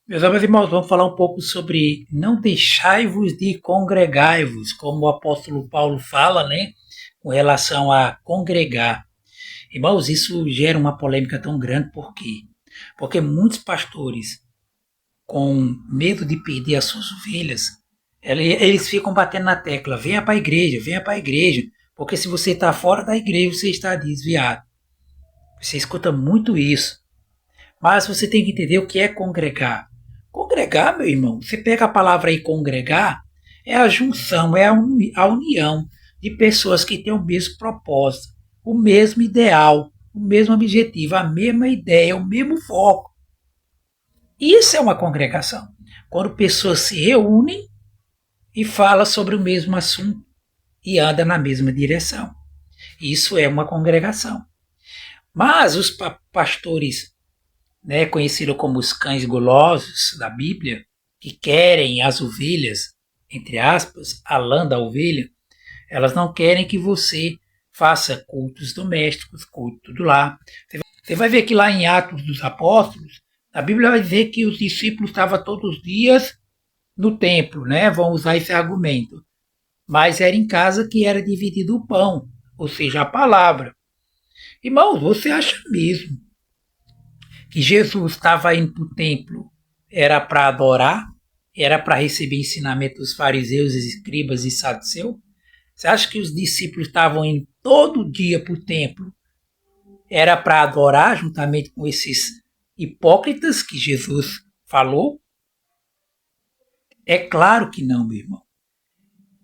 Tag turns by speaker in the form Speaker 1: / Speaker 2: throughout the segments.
Speaker 1: Meus amados irmãos, vamos falar um pouco sobre não deixai-vos de congregai-vos, como o apóstolo Paulo fala, né, com relação a congregar. Irmãos, isso gera uma polêmica tão grande, por quê? Porque muitos pastores, com medo de perder as suas ovelhas, eles ficam batendo na tecla, venha para a igreja, porque se você está fora da igreja, você está desviado. Você escuta muito isso. Mas você tem que entender o que é congregar. Congregar, meu irmão, você pega a palavra aí congregar, é a junção, é a união de pessoas que têm o mesmo propósito, o mesmo ideal, o mesmo objetivo, a mesma ideia, o mesmo foco. Isso é uma congregação. Quando pessoas se reúnem e falam sobre o mesmo assunto e andam na mesma direção. Isso é uma congregação. Mas os pastores, né, conhecido como os cães gulosos da Bíblia, que querem as ovelhas, entre aspas, a lã da ovelha, elas não querem que você faça cultos domésticos, culto do lar. Você vai ver que lá em Atos dos Apóstolos, a Bíblia vai dizer que os discípulos estavam todos os dias no templo, né? Vão usar esse argumento. Mas era em casa que era dividido o pão, ou seja, a palavra. Irmãos, você acha mesmo que Jesus estava indo para o templo era para adorar, era para receber ensinamento dos fariseus, escribas e saduceus? Você acha que os discípulos estavam indo todo dia para o templo? Era para adorar juntamente com esses hipócritas que Jesus falou? É claro que não, meu irmão.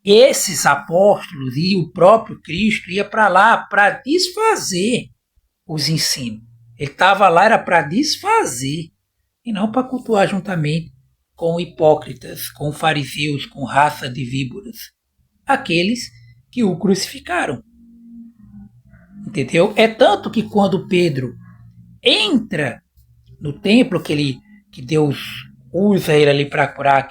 Speaker 1: Esses apóstolos e o próprio Cristo ia para lá para desfazer os ensinos. Ele estava lá era para desfazer e não para cultuar juntamente com hipócritas, com fariseus, com raça de víboras, aqueles que o crucificaram. Entendeu? É tanto que quando Pedro entra no templo que Deus usa ele ali para curar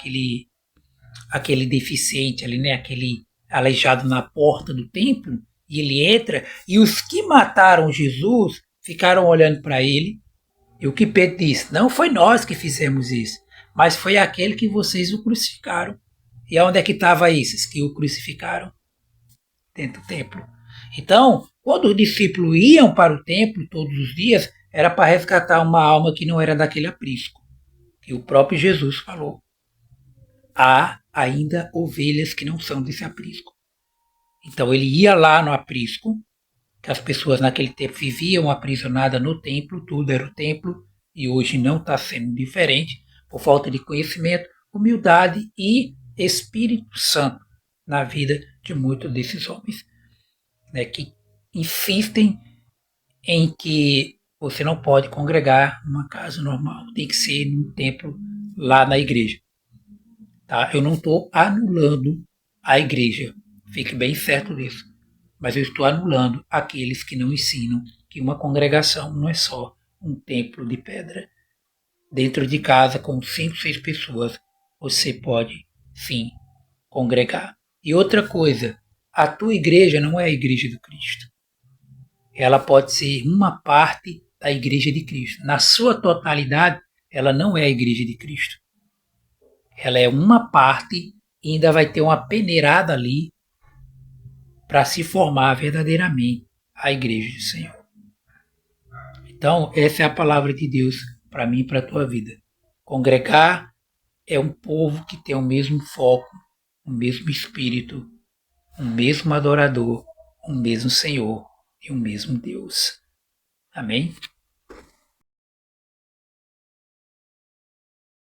Speaker 1: aquele deficiente ali, né, aquele aleijado na porta do templo, e ele entra e os que mataram Jesus ficaram olhando para ele. E o que Pedro disse? Não foi nós que fizemos isso, mas foi aquele que vocês o crucificaram. E onde é que estava esses que o crucificaram? Dentro do templo. Então, quando os discípulos iam para o templo todos os dias, era para resgatar uma alma que não era daquele aprisco. E o próprio Jesus falou. Há ainda ovelhas que não são desse aprisco. Então ele ia lá no aprisco, que as pessoas naquele tempo viviam aprisionadas no templo, tudo era o templo, e hoje não está sendo diferente, por falta de conhecimento, humildade e Espírito Santo na vida de muitos desses homens, né, que insistem em que você não pode congregar numa casa normal, tem que ser num templo lá na igreja. Tá? Eu não estou anulando a igreja, fique bem certo disso. Mas eu estou anulando aqueles que não ensinam que uma congregação não é só um templo de pedra. Dentro de casa, com 5, 6 pessoas, você pode, sim, congregar. E outra coisa, a tua igreja não é a igreja do Cristo. Ela pode ser uma parte da igreja de Cristo. Na sua totalidade, ela não é a igreja de Cristo. Ela é uma parte e ainda vai ter uma peneirada ali para se formar verdadeiramente a igreja do Senhor. Então, essa é a palavra de Deus para mim e para a tua vida. Congregar é um povo que tem o mesmo foco, o mesmo espírito, o mesmo adorador, o mesmo Senhor e o mesmo Deus. Amém?